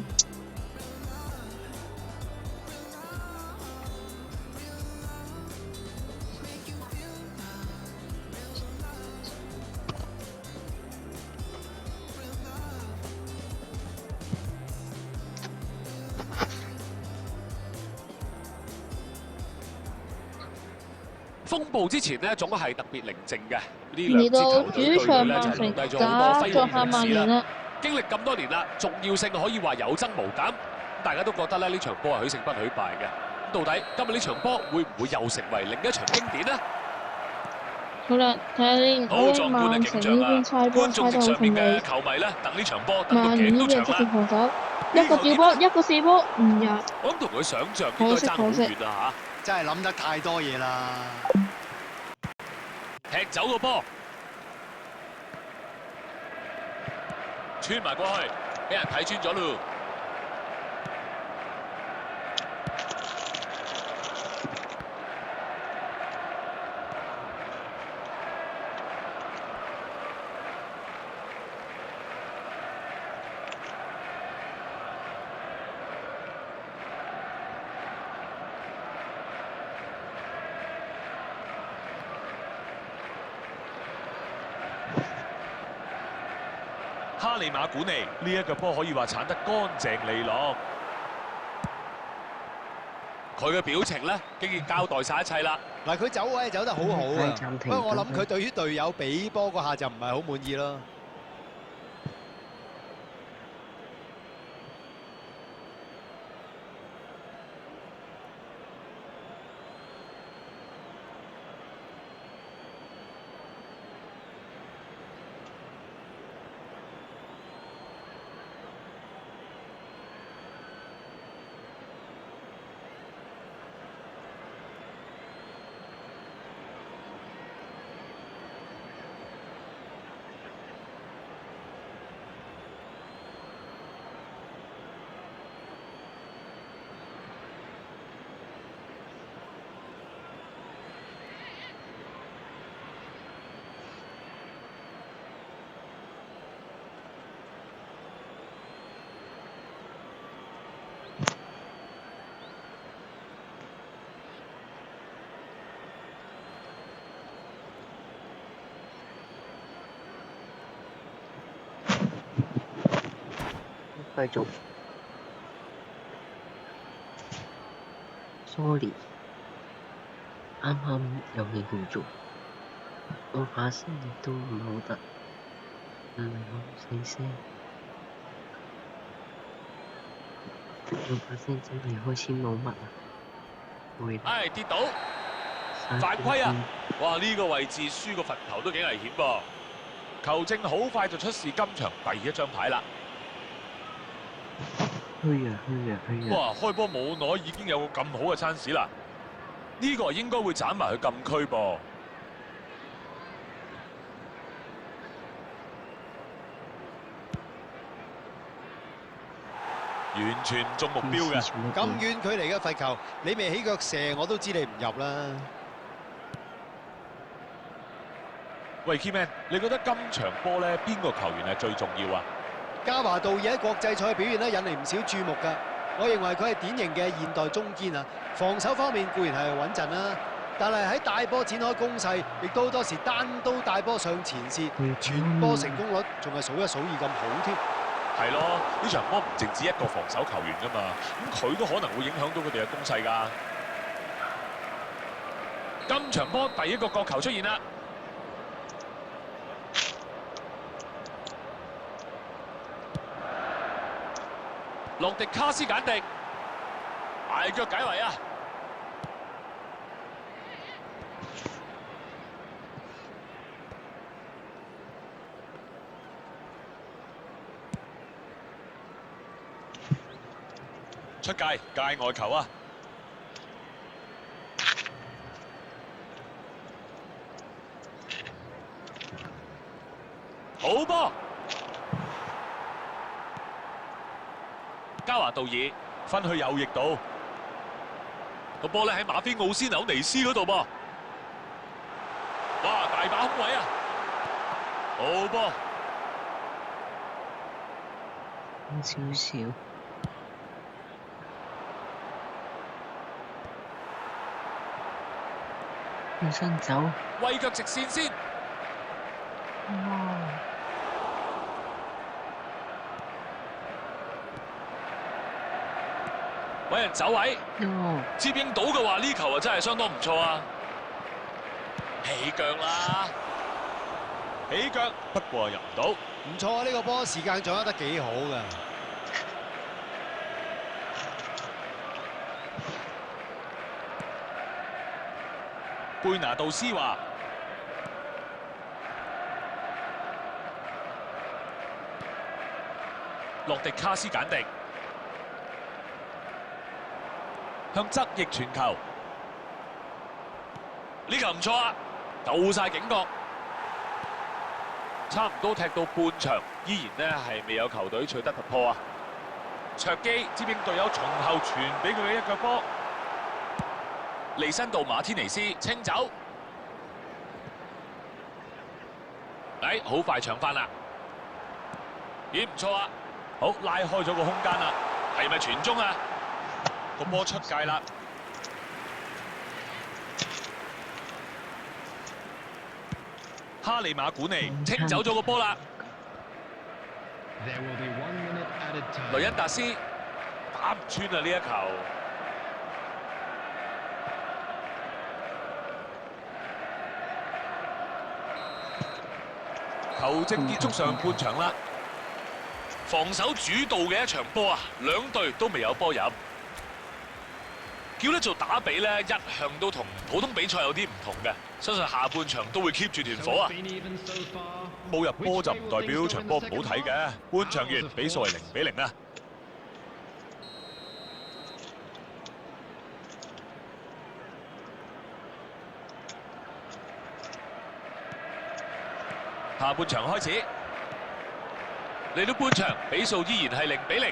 風暴之前呢，總係特別寧靜嘅。呢嚟兩支到球隊主場對壘曼城就留低咗好多輝作客煌歷史啦。曼聯啦，經歷咁多年啦，重要性可以話有增無減。大家都覺得咧呢場波係許勝不許敗嘅。咁到底今日呢場波會唔會又成為另一場經典呢？好啦，睇下先，好我壯觀嘅曼城呢景象啊！邊猜波觀眾猜得好席上面嘅順利，球迷咧，等呢場波等到曼聯頸呢邊積極都長啦。防守，一個吊波，一個射波，唔入。我諗同佢想象應該爭好遠啊真係諗得太多嘢啦。嚇！踢走個波，穿埋過去，俾人睇穿咗咯。哈利馬古尼呢一個波可以話鏟得乾淨利落，佢嘅表情咧竟然交代晒一切啦。嗱，佢走位走得好好啊，暫停不過我諗佢對於隊友俾波嗰下就唔係好滿意咯。繼續。Sorry，啱啱有嘢要做，我把聲亦都唔係好得，唔係好細聲，我把聲真係開始冇乜啦，攰啦。唉，跌倒，犯規啊！哇，呢個位置輸個罰球都幾危險噃。球證好快就出示今場第一張牌啦。虛啊！哇！開波冇耐已經有個咁好嘅餐屎啦，呢個應該會斬埋去禁區噃。完全唔中目標嘅。咁遠距離嘅罰球，你未起腳射我都知你唔入啦。喂 ，Keyman， 你覺得今場波咧邊個球員係最重要啊？加華道爾喺國際賽表現咧引嚟唔少注目㗎。我認為佢係典型嘅現代中堅啊，防守方面固然係穩陣啦，但係喺大波展開攻勢，亦都好多時單刀帶波上前線，傳波成功率仲係數一數二咁好添。係咯，呢場波唔淨止一個防守球員㗎嘛，咁佢都可能會影響到佢哋嘅攻勢㗎。今場波第一個角球出現啦。洛迪卡斯簡迪大腳解圍啊！出界外球啊！好波！加華道爾分去右翼度，個波咧喺馬菲奧斯紐尼斯嗰度噃，哇！大把空位啊！好波！少少，轉身走，威腳直線先。揾人走位，接應到嘅話，呢球啊真係相當唔錯啊！起腳啦，起腳，不過入唔到。唔錯啊！呢個波時間掌握得幾好㗎。貝拿杜斯話：洛迪卡斯簡迪向側翼傳球，呢球唔錯啊，夠晒警覺。差唔多踢到半場，依然呢係未有球隊取得突破啊！卓基接應隊友從後傳俾佢嘅一腳波，利申道馬天尼斯清走，好快搶翻啦！咦，唔錯啊！好拉開咗個空間啦，係咪傳中啊？個波出界啦！哈利馬古尼清走咗個波啦！ There will be 1 minute added time. 雷恩達斯打唔穿啊！呢一球，球證結束上半場啦。防守主導嘅一場波啊，兩隊都未有波入。叫得做打比咧，一向都同普通比賽有啲唔同嘅。相信下半場都會 keep 住團 So 火 it's 啊！ been even so far. 冇入波就唔代表場波唔好睇嘅。半場完，比數係0-0啊！下半場開始，嚟到半場，比數依然係0-0。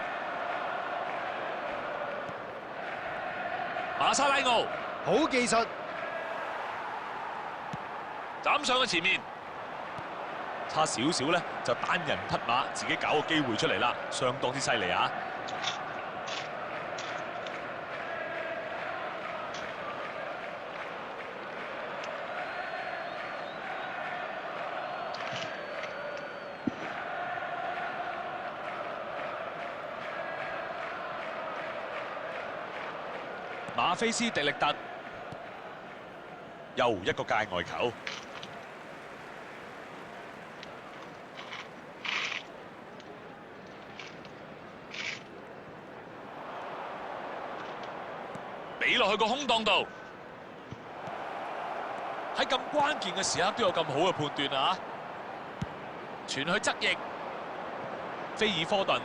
馬沙拉奧好技術，斬上去前面，差少少咧就單人匹馬自己搞個機會出嚟啦，相當之犀利啊！馬菲斯迪力特又一個界外球。俾落去個空檔度，喺咁關鍵嘅時刻都有咁好嘅判斷啊！傳去側翼，菲爾科頓、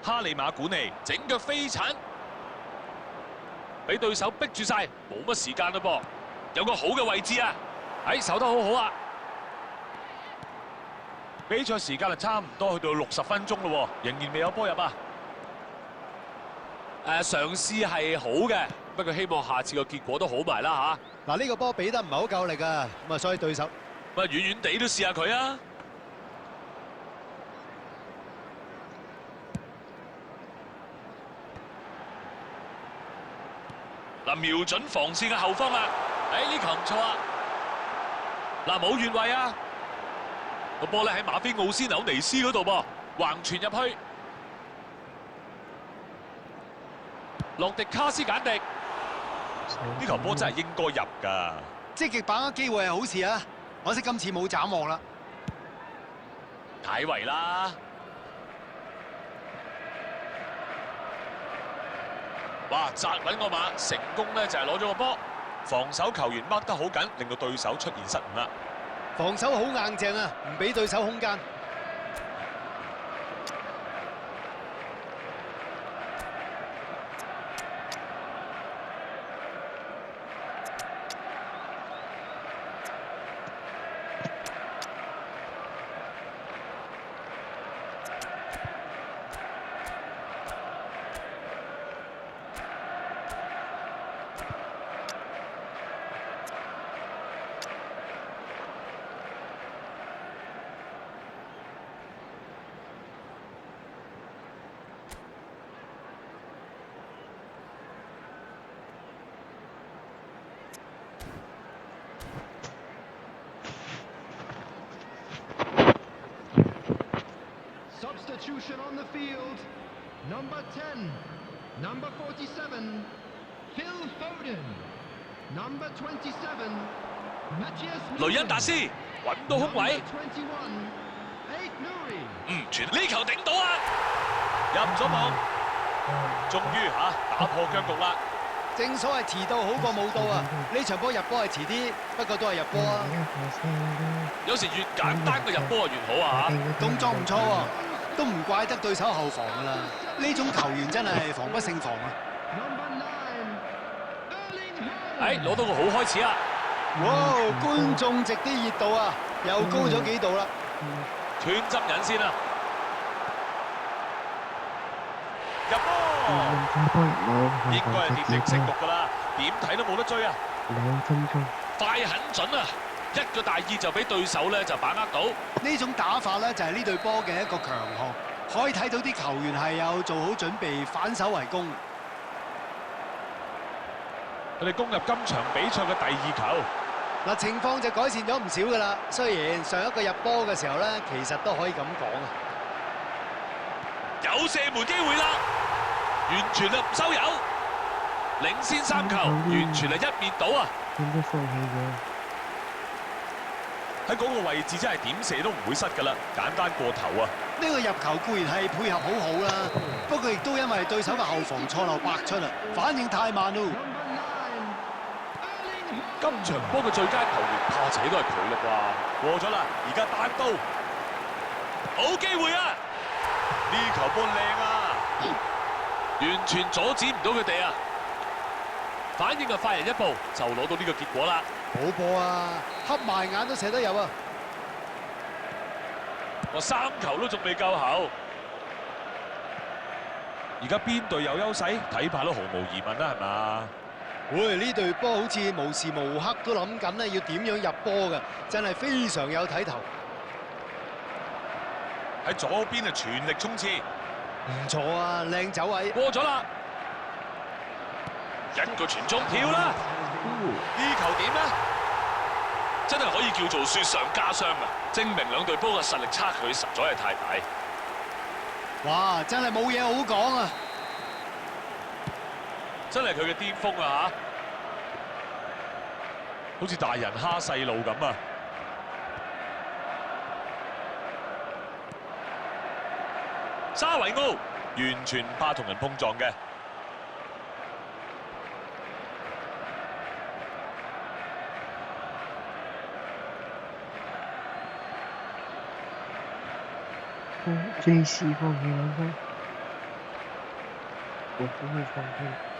哈利馬古尼整腳飛鏟，俾對手逼住晒，冇乜時間嘞噃，有個好嘅位置啊！守得好好啊！比賽時間就差唔多去到60分鐘咯，仍然未有波入啊！嘗試係好嘅，不過希望下次個結果都好埋啦嚇。嗱，呢個波俾得唔係好夠力啊，咁啊所以對手遠遠地都試下佢啊！嗱，瞄準防線嘅後方啊！呢球唔錯啊！嗱，冇越位啊！個波咧喺馬菲奧斯紐尼斯嗰度噃，橫傳入去。洛迪卡斯簡迪，呢球波真係應該入㗎。積極把握機會係好事啊，可惜今次冇斬獲啦。解圍啦！哇，扎穩個馬，成功咧就係攞咗個波。防守球員掹得好緊，令到對手出現失誤啦。防守好硬淨啊，唔俾對手空間。Substitution on the field. Number 10, number 47, Phil Foden. Number 27, Matthias 雷恩達斯揾到空位， 21, Ait Nouri. 傳呢球頂到啊！入咗網，終於打破僵局啦！正所謂遲到好過冇到啊！呢場波入波係遲啲，不過都係入波啊！有時越簡單嘅入波越好啊！動作唔錯喎，都唔怪得對手後防噶啦。呢種球員真係防不勝防啊！ Number 9, Erling Haaland. 攞到個好開始啊！哇！觀眾席啲熱度啊，又高咗幾度啦！斷針引線啊！入波！應該係奠定勝局㗎啦，點睇都冇得追啊！快很準啊！一個大意就俾對手咧就把握到。呢種打法咧就係呢隊波嘅一個強項，可以睇到啲球員係有做好準備反手為攻。佢哋攻入今場比賽嘅第2球。嗱，情況就改善咗唔少㗎啦。雖然上一個入波嘅時候咧，其實都可以咁講啊。有射門機會啦，完全係唔收油，領先3球，完全係一面倒啊！喺嗰個位置真係點射都唔會失㗎啦，簡單過頭啊！呢個入球固然係配合好好啦，不過亦都因為對手嘅後防錯漏百出啊，反應太慢咯。今場波嘅最佳球員怕且都係佢啦啩，過咗啦，而家單刀，好機會啊！呢球波靚啊，完全阻止唔到佢哋啊！反應就快人一步，就攞到呢個結果啦。好波啊，瞌埋眼都射得入啊！我3球都仲未夠厚，而家邊隊有優勢？睇怕都毫無疑問啦，係嘛？喂，呢隊波好似無時無刻都諗緊咧，要點樣入波㗎，真係非常有睇頭。喺左邊啊，全力衝刺，唔錯啊，靚走位。過咗啦，一個傳中跳啦，呢球點呢？真係可以叫做雪上加霜啊！證明兩隊波嘅實力差距實在係太大。哇，真係冇嘢好講啊！真係佢嘅巔峰啊！好似大人蝦細路咁啊！沙維奧完全唔怕同人碰撞嘅。JC 放棄兩分，我都會放棄。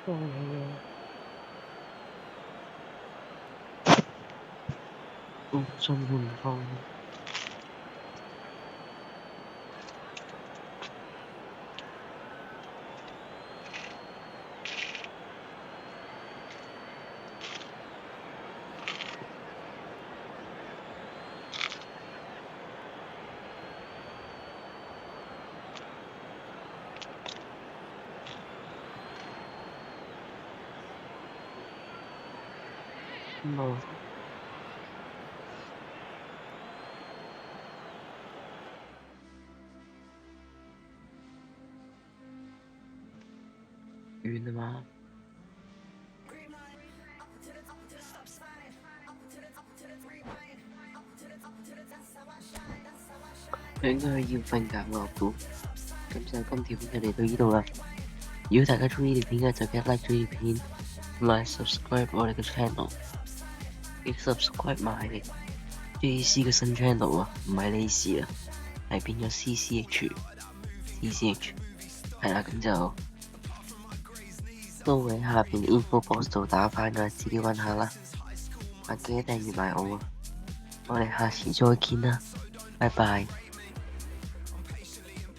放棄啊！我真係唔放棄。冇。完啦嘛？佢應該要瞓覺我估。咁就今條片就嚟到呢度啦。如果大家中意呢條片嘅就記得 like 咗呢條片，同埋 subscribe 我哋嘅 channel。亦 subscribe 埋 JC 嘅新 channel 啊，唔係呢事啊，係變咗 CCH，係啦，咁就都會喺下邊 info box 度打返㗎，自己揾下啦。記得訂閱埋我啊，我哋下次再見啦，拜拜。